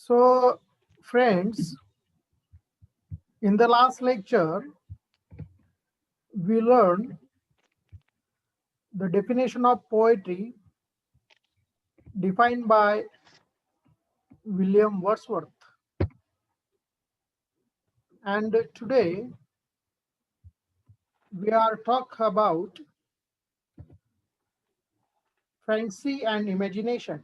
So, friends, in the last lecture, we learned the definition of poetry defined by William Wordsworth. And today, we are talk about fancy and imagination.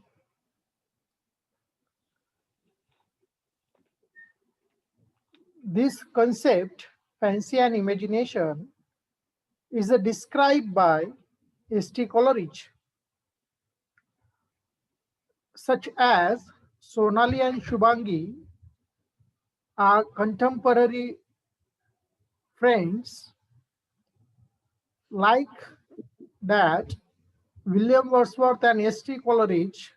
This concept, fancy and imagination, is described by S.T. Coleridge, such as Sonali and Shubhangi are contemporary friends. Like that, William Wordsworth and S.T. Coleridge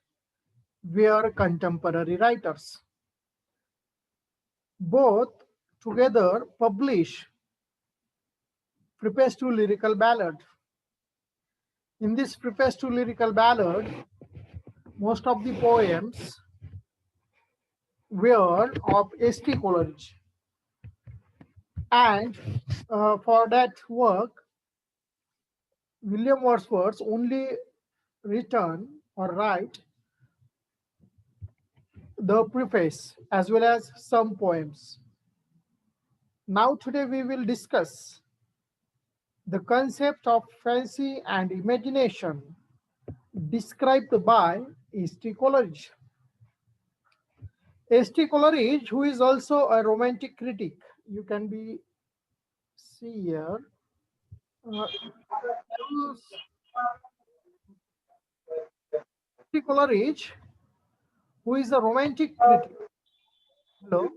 were contemporary writers. Both together publish Preface to Lyrical Ballad. In this Preface to Lyrical Ballad, most of the poems were of S.T. Coleridge. And for that work, William Wordsworth only written or write the preface as well as some poems. Now today we will discuss the concept of fancy and imagination described by S.T. Coleridge. S.T. Coleridge, who is also a romantic critic, you can be see here. S.T. Coleridge, who is a romantic critic. Hello.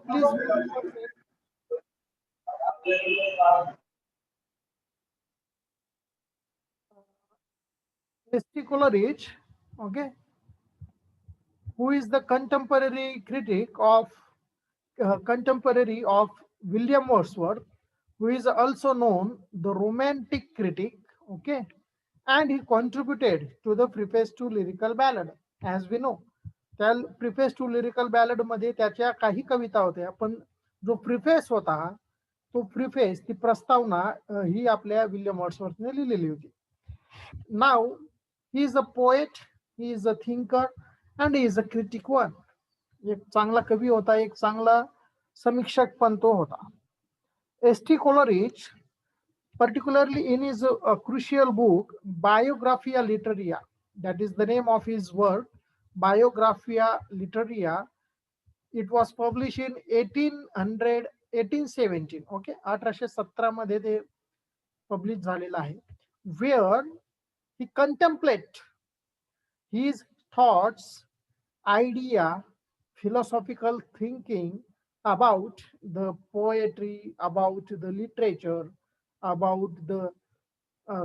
Please. S.T. Coleridge, okay, who is the contemporary of William Wordsworth, who is also known the romantic critic, okay, and he contributed to the preface to lyrical ballad. As we know, त्या preface to lyrical ballad मध्ये त्याच्या काही कविता होत्या, पण जो preface होता तो preface ती प्रस्तावना ही आपल्या विल्यम वर्ड्सवर्थने लिहिलेली होती. नाव he is a poet, he is a thinker and he is a critic one. एक चांगला कवी होता, एक चांगला समीक्षक पण तो होता. S.T. Coleridge, particularly in his crucial book Biographia Literaria, that is the name of his work, Biographia Literaria, it was published in 1817. Okay, 1817 मध्ये ते पब्लिश झालेलं आहे. Where he contemplate his thoughts, idea, philosophical thinking about the poetry, about the literature, about the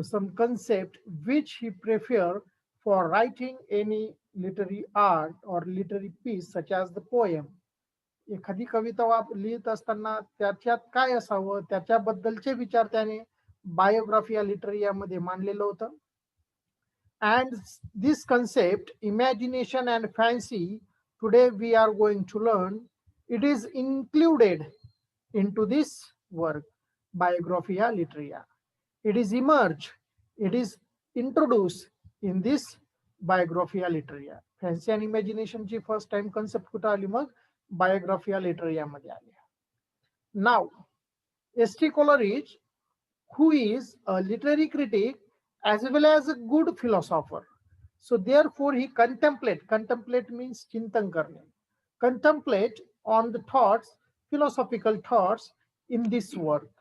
some concept which he prefer for writing any literary art or literary piece such as the poem. एखादी कविता लिहित असताना त्याच्यात काय असावं त्याच्याबद्दलचे विचार त्याने Biographia लिटरेरियामध्ये मांडलेलं होतं. And this concept, imagination and fancy, today we are going to learn. It is included into this work, Biographia Literaria. It is emerged, it is introduced in this Biographia Literaria. Fancy and imagination ची first time concept कुठं आली मग Biographia Literaria मध्ये आली. Now, S.T. Coleridge, who is a literary critic as well as a good philosopher. So therefore he contemplate means chintan karne, contemplate on the thoughts, philosophical thoughts in this work.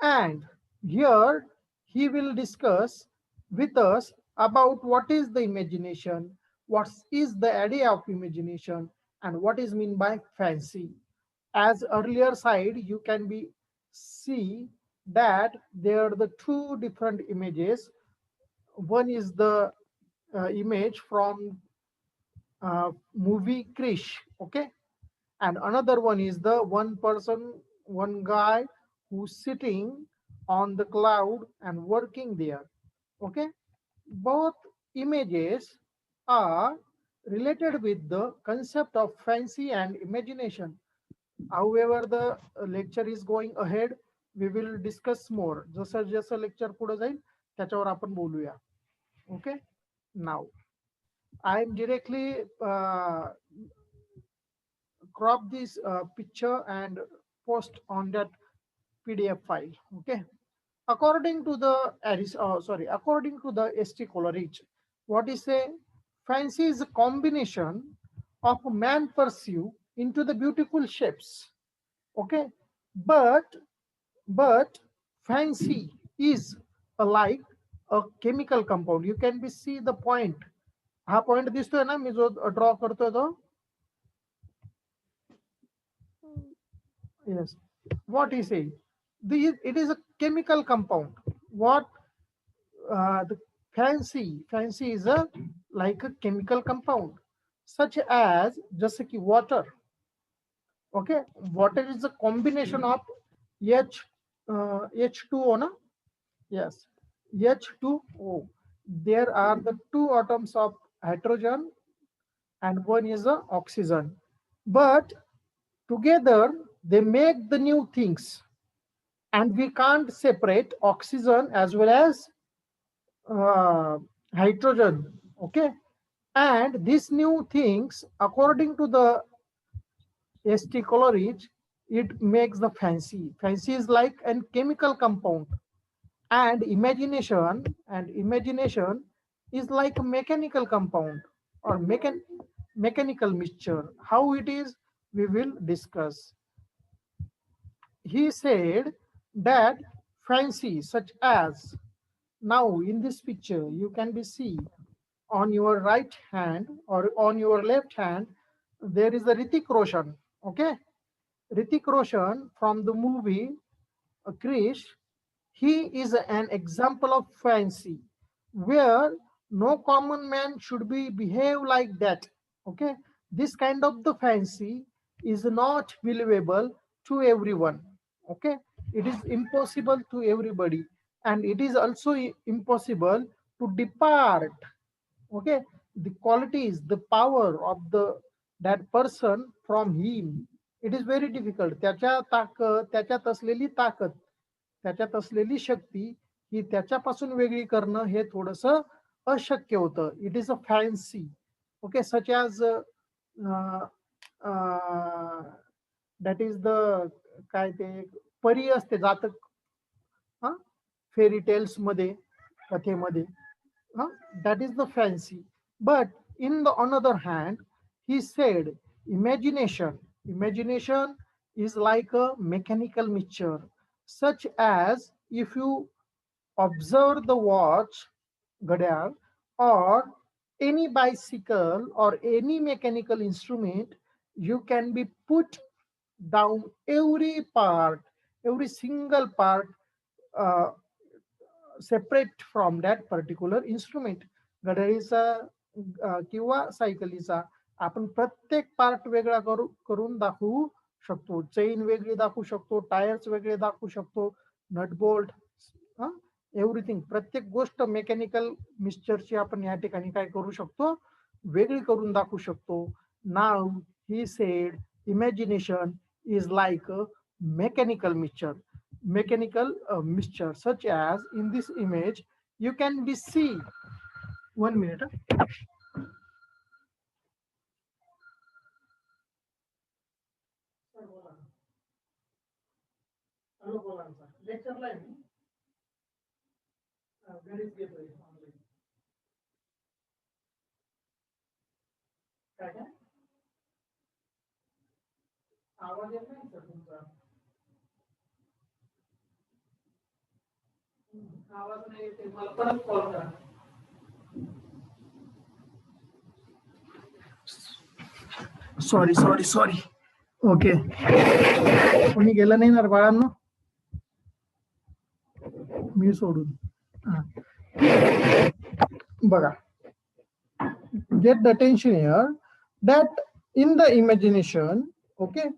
And here he will discuss with us about what is the imagination, what is the idea of imagination, and what is meant by fancy. As earlier side, you can be see that there are the two different images. One is the image from movie Krish, okay, and another one is the one person, one guy who's sitting on the cloud and working there. Okay, both images are related with the concept of fancy and imagination. However, the lecture is going ahead, we will discuss more. जसं जसं lecture पुढे जाईल त्याच्यावर आपण बोलूया. Okay, now I am directly crop this picture and post on that PDF file. Okay. According to the according to the ST Coleridge, what is a fancy is a combination of man pursue into the beautiful shapes. Okay, but fancy is like a chemical compound. You can be see the point. हा point दिसतोय ना मी जो draw करतोय तो. Yes. What he say? It is a chemical compound. What the fancy is a like a chemical compound, such as just like water. Okay, water is a combination of H2O, na? Yes, H2O. There are the two atoms of hydrogen and one is a oxygen, but together they make the new things, and we can't separate oxygen as well as hydrogen. Okay, and these new things, according to the ST Coleridge, it makes the fancy. Fancy is like a chemical compound, and imagination is like a mechanical compound or mechanical mixture. How it is, we will discuss. He said that fancy such as, now in this picture you can be see on your right hand or on your left hand there is a Hrithik Roshan. Okay, Hrithik Roshan from the movie Krish. He is an example of fancy where no common man should be behave like that. Okay, this kind of the fancy is not believable to everyone. Okay, it is impossible to everybody, and it is also impossible to depart. Okay, the qualities, the power of the that person from him, it is very difficult. त्याच्यात असलेली ताकद, त्याच्यात असलेली शक्ती ही त्याच्यापासून वेगळी करणं हे थोडस अशक्य होतं. It is a fancy. Okay, such as that is the काय ते परी असते जातक, हा, फेरी टेल्स मध्ये, कथेमध्ये, that is the fancy. But in the another hand, he said imagination is like a mechanical mixture, such as if you observe the watch, घड्याळ, or any bicycle or any mechanical instrument, you can be put down every single part uh, separate from that particular instrument. घड्याळीचा किंवा सायकलीचा आपण प्रत्येक part वेगळा करून दाखवू शकतो. Chain वेगळी दाखवू शकतो, टायर्स वेगळे दाखवू शकतो, नट बोल्ट, एव्हरीथिंग, प्रत्येक गोष्ट मेकॅनिकल मिक्सचरची आपण या ठिकाणी काय करू शकतो, वेगळी करून दाखवू शकतो. नाव he said imagination is like a mechanical mixture, such as in this image you can be see. 1 minute. Lecture line घरीच घेतोय ऑनलाईन. काय काय आवाज येत नाही सर तुमचा. आवाज नाही येते, मला परत कॉल करा. सॉरी. ओके, कोणी गेलं नाही ना बाळांनो, मी सोडून. बघा, get the attention here that in the imagination, okay,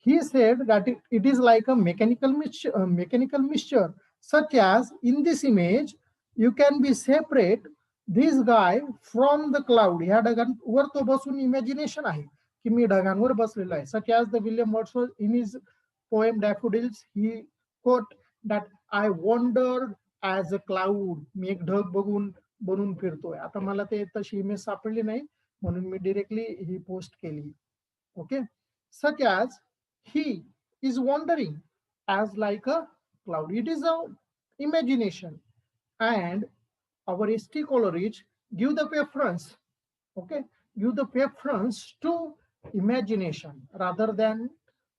He said that it is like a mechanical mixture, such as in this image, you can be separate this guy from the cloud. ह्या ढगांवर तो बसून imagination आहे की मी ढगांवर बसलेलो आहे. Such as the William Wordsworth in his poem Daffodils, he quote that I wandered as a cloud. मी एक ढग बघून बनून फिरतोय. आता मला ते तशी इमेज सापडली नाही म्हणून मी डिरेक्टली ही पोस्ट केली. Okay, such as he is wandering as like a cloud. It is a imagination, and our ST Coleridge give the preference, okay, give the preference to imagination rather than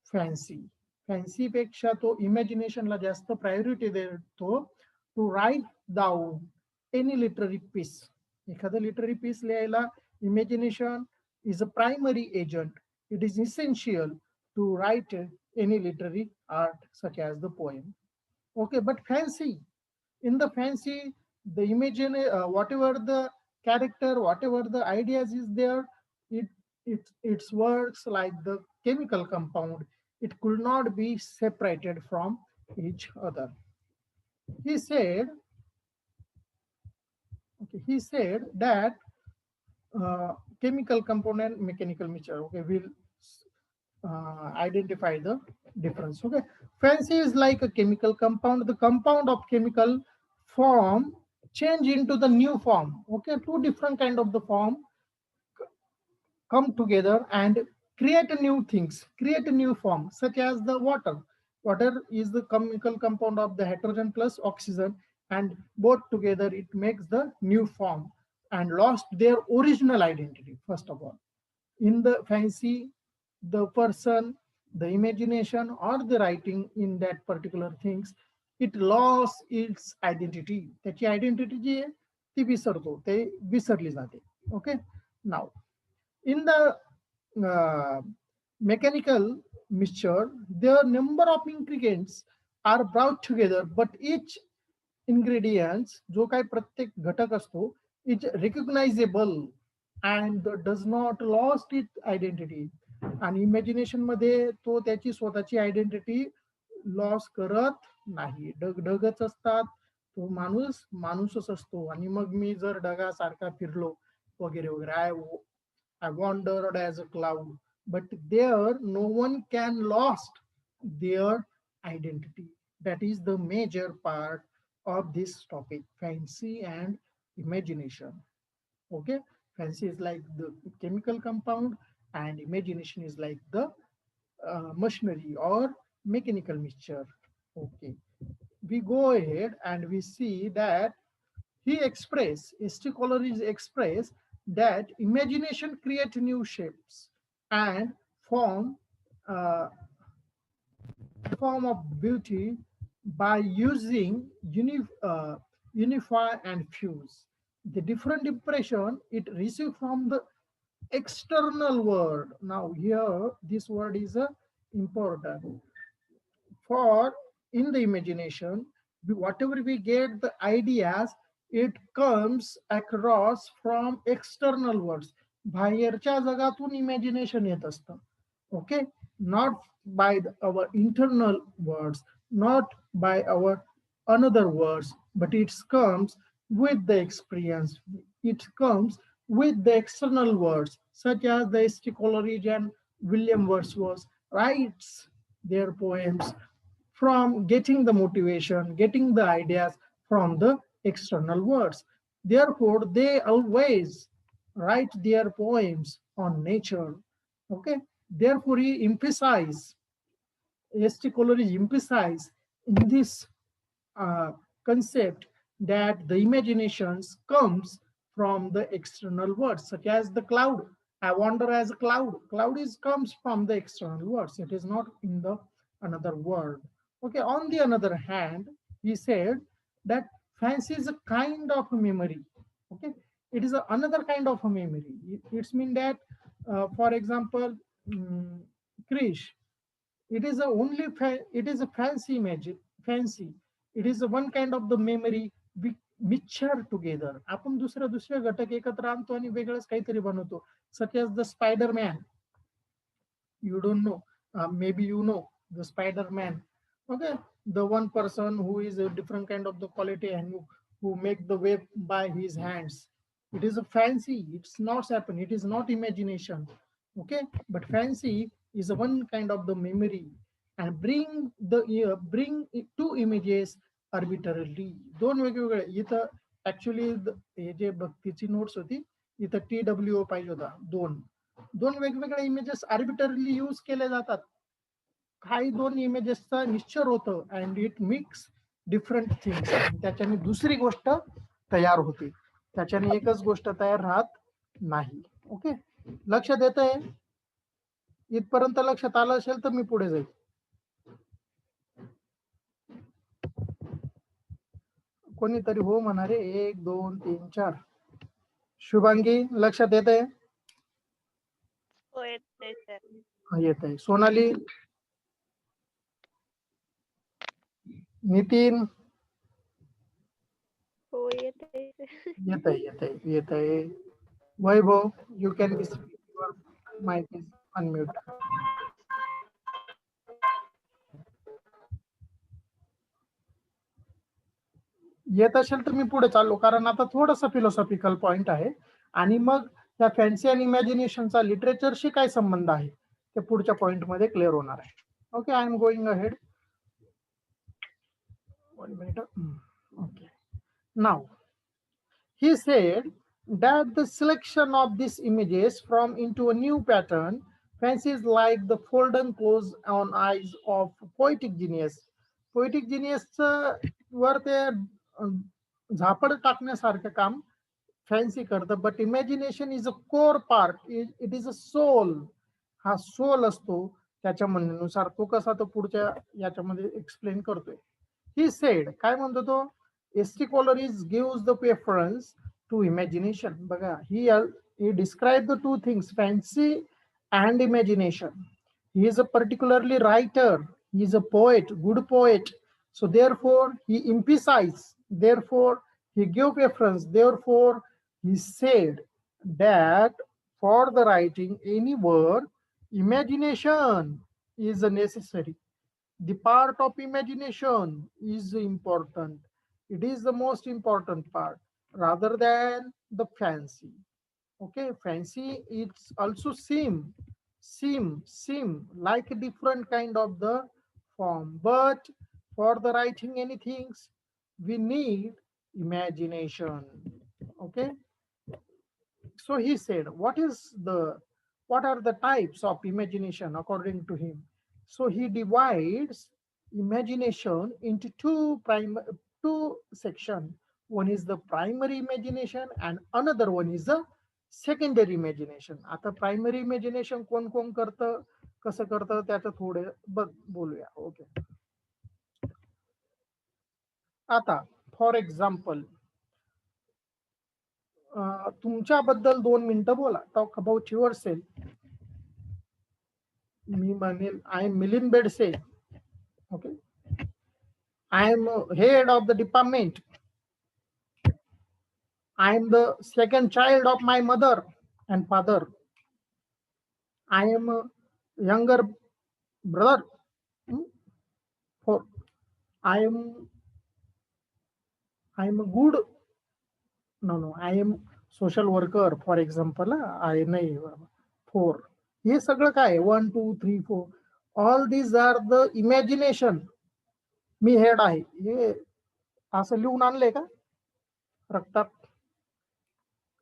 fancy. Fancy पेक्षा तो imagination ला जास्त priority देतो to write down any literary piece. एखादं literary piece लिहायला imagination is a primary agent. It is essential to write any literary art such as the poem. Okay, but fancy, in the fancy, the imagine whatever the character, whatever the ideas is there, it it works like the chemical compound. It could not be separated from each other. He said, okay, he said that chemical component, mechanical mixture. Okay, we'll identify the difference. Okay, fancy is like a chemical compound. The compound of chemical form change into the new form. Okay, two different kind of the form come together and create a new things, create a new form, such as the water. Water is the chemical compound of the hydrogen plus oxygen, and both together it makes the new form and lost their original identity. First of all, in the fancy, the person, the imagination, or the writing in that particular things, it lost its identity. त्याची identity जी आहे ती विसरतो, ते विसरली जाते. Okay, now in the mechanical mixture, the number of ingredients are brought together, but each ingredients जो काय प्रत्येक घटक असतो is recognizable and does not lost its identity. आणि इमॅजिनेशन मध्ये तो त्याची स्वतःची आयडेंटिटी लॉस करत नाही. ढग ढगच असतात, तो माणूस माणूसच असतो. आणि मग मी जर ढगासारखा फिरलो वगैरे वगैरे, I wandered as a cloud, but there no one can lost their identity. That is the major part of this topic, fancy and imagination. Okay, fancy is like the chemical compound, and imagination is like the machinery or mechanical mixture. Okay, we go ahead and we see that he expressed, St. Coleridge expressed that imagination create new shapes and form uh, form of beauty by using unify and fuse the different impression it receives from the external world. Now here this word is important. For in the imagination, whatever we get the ideas, it comes across from external words. बाहेरच्या जगातून imagination येत असतं. Okay, not by our internal words, not by our another words, but it comes with the experience. It comes with the external words, such as the St. Coleridge and William Wordsworth writes their poems from getting the motivation, getting the ideas from the external words. Therefore, they always write their poems on nature. Okay. Therefore, he emphasized, St. Coleridge emphasized in this concept that the imaginations comes from the external words, such as the cloud. I wander as a cloud. Cloud is comes from the external words. It is not in the another word. Okay. On the other hand, he said that fancy is a kind of a memory. Okay. It is another kind of a memory. It's mean that, for example, Krish, it is a only it is a fancy magic, fancy. It is a one kind of the memory we mixture together. आपण दुसऱ्या दुसऱ्या घटक एकत्र आणतो आणि वेगळंच काहीतरी बनवतो. Such as the Spider-Man. You don't know. maybe you know the Spider-Man. Okay, the one person who is a different kind of the quality and who make the web by his hands. It is a fancy. It's not happen. It is not imagination. Okay, but fancy is a one kind of the memory and bring two images arbitrarily. दोन वेगवेगळे इथं actually हे जे भक्तीची notes होती इथं TWO पाहिजे होता दोन दोन वेगवेगळे इमेजेस आर्बिटरली यूज केले जातात. काही दोन इमेजेसचा निश्चय होतं and it mix different things. त्याच्याने दुसरी गोष्ट तयार होते, त्याच्याने एकच गोष्ट तयार राहत नाही. ओके, लक्ष देत आहे? इथपर्यंत लक्षात आलं असेल तर मी पुढे जाईल. कोणीतरी हो म्हणा रे. 1 2 3 4. शुभांगी लक्षात येत आहे? हो येते सर. येत आहे. सोनाली, नितीन हो येते. येत आहे येत आहे येत आहे. Vaibhav you can be your mic is unmute. येत असेल तर मी पुढे चाललो, कारण आता थोडंसं फिलॉसॉफिकल पॉइंट आहे आणि मग त्या फॅन्सी आणि इमॅजिनेशनचा लिटरेचरशी काय संबंध आहे ते पुढच्या पॉइंट मध्ये क्लिअर होणार आहे. Okay, I am going ahead. 1 minute. Okay, now he said that the selection of these images from into a new pattern fancies like the folded clothes on eyes of poetic genius. Poetic genius वर ते झापड टाकण्यासारखं काम fancy करतं. But imagination is a core part. It is a soul. हा soul असतो त्याच्या म्हणण्यानुसार. तो कसा तो पुढच्या याच्यामध्ये एक्सप्लेन करतोय. ही सेड काय म्हणतो तो, S T Coleridge gives the preference to imagination. बघा, he describe the two things, fancy and imagination. He is a particularly writer, he is a poet, good poet. So therefore he emphasized, therefore he gave preference, therefore he said that for the writing any word imagination is necessary. The part of imagination is important. It is the most important part rather than the fancy. Okay, fancy it's also seem like a different kind of the form, but for the writing anything we need imagination. Okay, so he said what are the types of imagination according to him. So he divides imagination into two section. One is the primary imagination and another one is the secondary imagination. आता primary imagination कोण कोण करतं, कसं करतं त्याचं थोडे बोलूया. Okay, आता फॉर एक्झाम्पल तुमच्याबद्दल 2 मिनिटं बोला. Talk about yourself. मी म्हणेल I am Milind Bedse. Okay, I am head of the department. I am the second child of my mother and father. I am a younger brother. For I am a good. No. I am social worker, for example. I नाही 4. हे सगळं काय 1 2 3 4 all these are the imagination. मी head आहे हे असं लिहून आणलंय का रक्तात?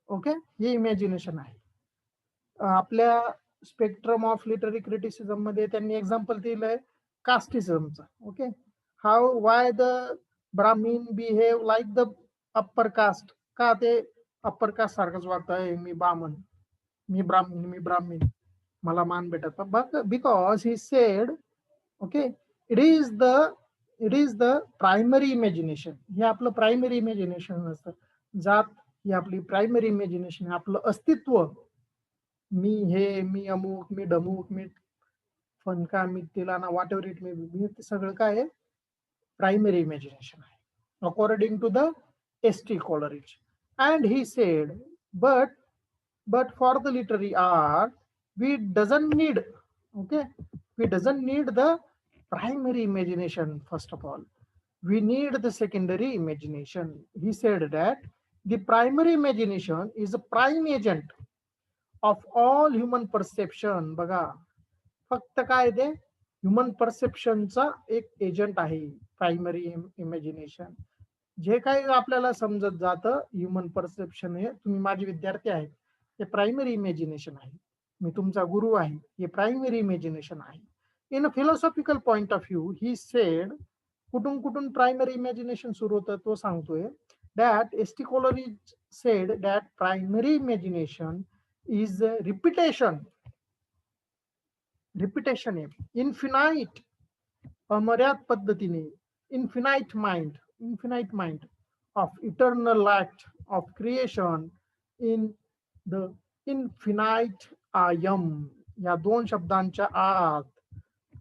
ओके, हे इमॅजिनेशन आहे. आपल्या स्पेक्ट्रम ऑफ लिटररी क्रिटिसिझम मध्ये त्यांनी एक्झाम्पल दिलंय कास्टिझमचा. Okay, how why the Brahmin behave like the upper caste. का ते अप्पर कास्ट सारखंच वागतंय, मी ब्राह्मीण मला मान भेटत. Because he said okay it is the primary imagination. हे आपलं प्रायमरी इमॅजिनेशन असतं. जात ही आपली प्रायमरी इमॅजिनेशन, आपलं अस्तित्व. मी हे, मी अमुक, मी डमुक, मी फनका, मी तिलाना, whatever it may be, ते सगळं काय आहे प्रायमरी इमॅजिनेशन आहे according to the S T Coleridge. And he said but for the literary art we doesn't need, okay, We doesn't need the primary imagination first of all. We need the secondary imagination. He said that the primary imagination is a prime agent of all human perception. बघा, फक्त काय ते human परसेप्शनचा एक agent आहे primary imagination. जे काही आपल्याला समजत जातं ह्युमन परसेप्शन, हे तुम्ही माझे विद्यार्थी आहेत हे प्रायमरी इमॅजिनेशन आहे. मी तुमचा गुरु आहे हे प्रायमरी इमॅजिनेशन आहे. In a philosophical point of view he said, कुठून कुठून प्रायमरी इमॅजिनेशन सुरू होतं तो सांगतोय. That S T. Coleridge said that primary imagination is repetition आहे इन्फिनाइट, अमर्याद पद्धतीने, infinite mind of eternal act of creation in the infinite I am. या दोन शब्दांच्या आत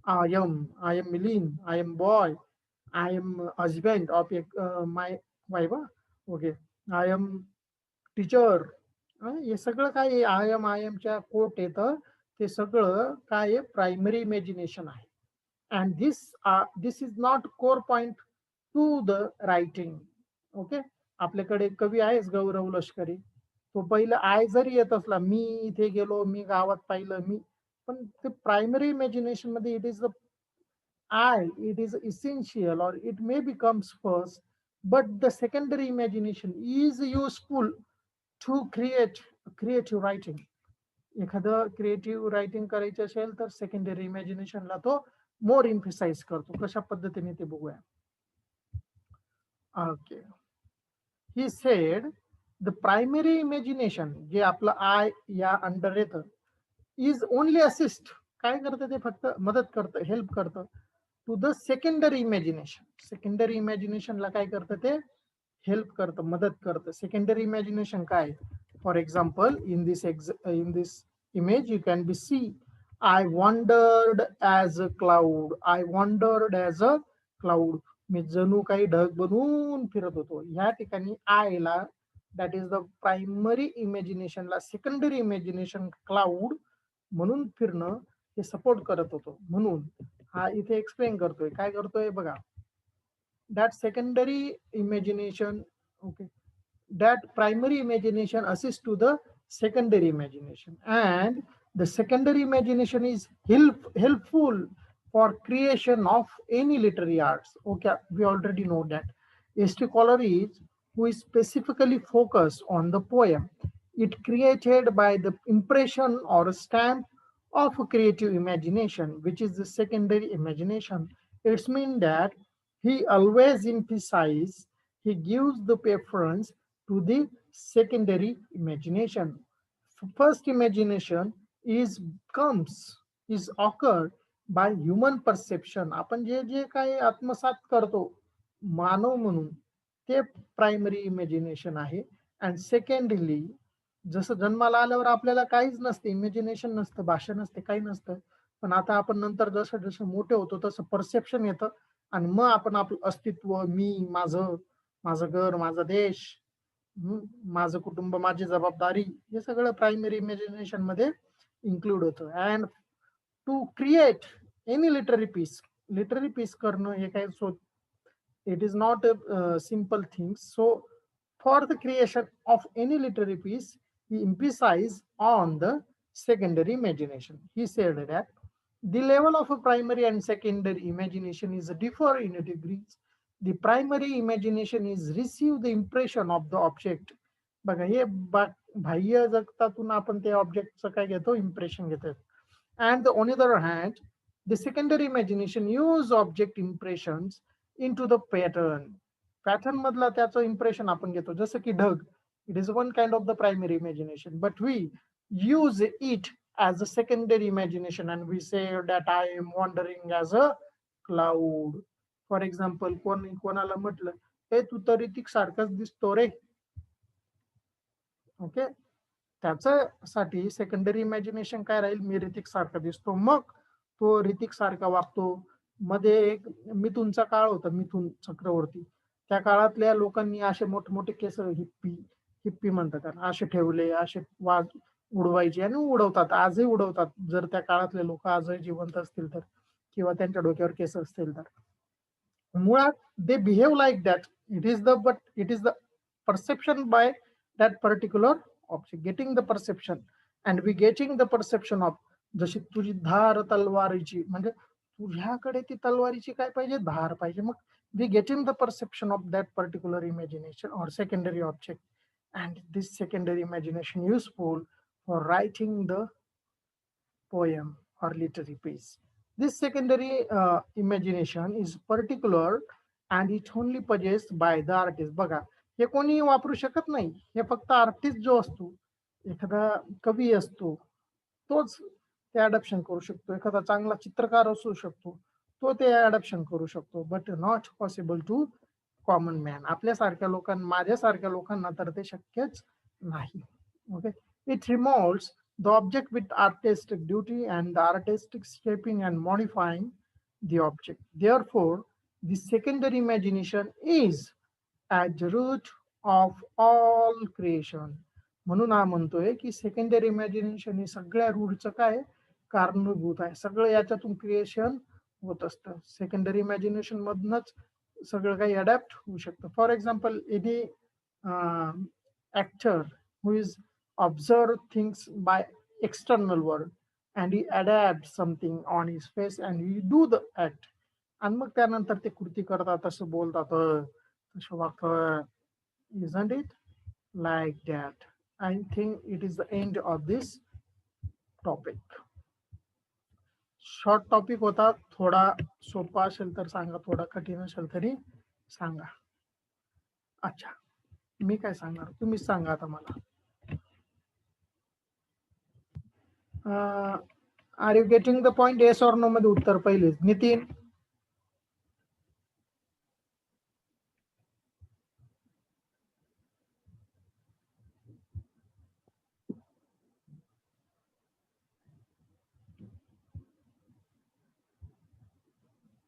I am Milin, I am boy, I am husband of my wife. Okay, I am teacher. हे सगळं काय I am च्या coat येतं ते सगळं काय प्रायमरी इमॅजिनेशन आहे. And this is not core point two the writing. Okay, आपल्याकडे कवी आहेच गौरव लष्करी, तो पहिलं आय जरी येत असला, मी इथे गेलो, मी गावात पाहिलं, मी, पण ते प्रायमरी इमॅजिनेशन मध्ये it is the I, it is essential और it may becomes first, but the secondary imagination is useful to creative writing. एखादं क्रिएटिव्ह रायटिंग करायचं असेल तर सेकंडरी इमॅजिनेशनला तो मोर इम्फेसाइज करतो. कशा पद्धतीने ते बघूया. Okay, he said the primary imagination, जे आपलं आय या अंडर येतं, इज ओनली असिस्ट, काय करतं ते फक्त मदत करतं, हेल्प करतं to the secondary imagination. Secondary इमॅजिनेशनला काय करतं ते हेल्प करतं, मदत करतं. सेकंडरी इमॅजिनेशन काय, for example in this image you can be see, I wandered as a cloud, I wandered as a cloud. मी जणू काही ढग बनून फिरत होतो. ह्या ठिकाणी आय ला, दॅट इज द प्रायमरी इमॅजिनेशनला सेकंडरी इमॅजिनेशन क्लाउड म्हणून फिरणं हे सपोर्ट करत होतो. म्हणून हा इथे एक्सप्लेन करतोय, काय करतोय बघा. That secondary imagination, okay, that primary imagination assists to the secondary imagination, and the secondary imagination is helpful for creation of any literary arts. Okay, we already know that. S.T. Coleridge, who is specifically focused on the poem, it created by the impression or stamp of a creative imagination, which is the secondary imagination. It's mean that he always emphasizes, he gives the preference to the secondary imagination. First imagination is occurred by human perception. आपण जे जे काही आत्मसात करतो मानव म्हणून ते primary imagination आहे. And secondly, जसं जन्माला आल्यावर आपल्याला काहीच नसते, इमॅजिनेशन नसतं, भाषा नसते, काही नसतं, पण आता आपण नंतर जसं जसं मोठे होतो तसं परसेप्शन येतं आणि मग आपण आपलं अस्तित्व, मी, माझं घर, माझा देश, माझं कुटुंब, माझी जबाबदारी, हे सगळं प्रायमरी इमॅजिनेशन मध्ये इन्क्लूड होतं. And to create any literary piece करणं हे काय, so it is not a simple thing. So for the creation of any literary piece he emphasized on the secondary imagination. He said that the level of a primary and secondary imagination is differ in degrees. The primary imagination is receive the impression of the object. बघा, हे बाह्य जगतातून आपण त्या ऑब्जेक्टचं काय घेतो, impression घेतो. And on the other hand, the secondary imagination use object impressions into the pattern मधला त्याचं impression आपण घेतो. जसं की ढग, it is one kind of the primary imagination, but we use it as a secondary imagination and we say that I am wandering as a cloud. For example, कोणाला म्हटलं, हे तू तर ऋतिक सारखाच दिसतो रे, ओके, त्याच्यासाठी सेकंडरी इमॅजिनेशन काय राहील, मी ऋतिक सारखा दिसतो, मग तो ऋतिक सारखा वागतो. मध्ये एक मिथुनचा काळ होता, मिथुन चक्रवर्ती, त्या काळातल्या लोकांनी असे मोठमोठे केस, हिप्पी म्हणतात, असे ठेवले, असे उडवायची आणि उडवतात, आजही उडवतात. जर त्या काळातले लोक आजही जिवंत असतील तर, किंवा त्यांच्या डोक्यावर केस असतील तर. मुळात they behave like that. It is the perception by that particular object, getting the perception and we getting the perception of. जशी तुझी धार तलवारीची, म्हणजे तुझ्याकडे ती तलवारीची काय पाहिजे, धार पाहिजे. मग we getting the perception of that particular imagination or secondary object, and this secondary imagination useful for writing the poem or literary piece. This secondary imagination is particular and it only possessed by the artist. बघा, हे कोणी वापरू शकत नाही, हे फक्त artist जो असतो, एखादा कवी असतो, तोच ते अडॅप्शन करू शकतो. एखादा चांगला चित्रकार असू शकतो, तो ते अडॅप्शन करू शकतो, but not possible to common man. आपल्यासारख्या लोकांना, माझ्यासारख्या लोकांना तर ते शक्यच नाही. Okay, it remoulds the object with artistic duty and the artistic shaping and modifying the object. Therefore, the secondary imagination is at the root of all creation. म्हणून हा म्हणतोय की सेकंडरी इमॅजिनेशन हे सगळ्या रूटचं काय कारणीभूत आहे. सगळं याच्यातून क्रिएशन होत असतं. सेकंडरी इमॅजिनेशन मधनच सगळं काही अडॅप्ट होऊ शकतं. For example, any actor who is observe things by external world and he adapts something on his face and he do the act, आणि मग त्यानंतर ते कृती करतात, तसं बोलतात, तसं वागतात. isn't it like that? I think it is the end of this topic. Short topic होता, थोडा सोपा असेल तर सांगा, थोडा कठीण असेल तरी सांगा. अच्छा, मी काय सांगणार, तुम्हीच सांगा आता मला. Are you getting the point? Yes or no मध्ये उत्तर पहिले. नितीन,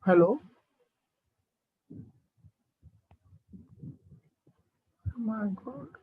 हॅलो. My God.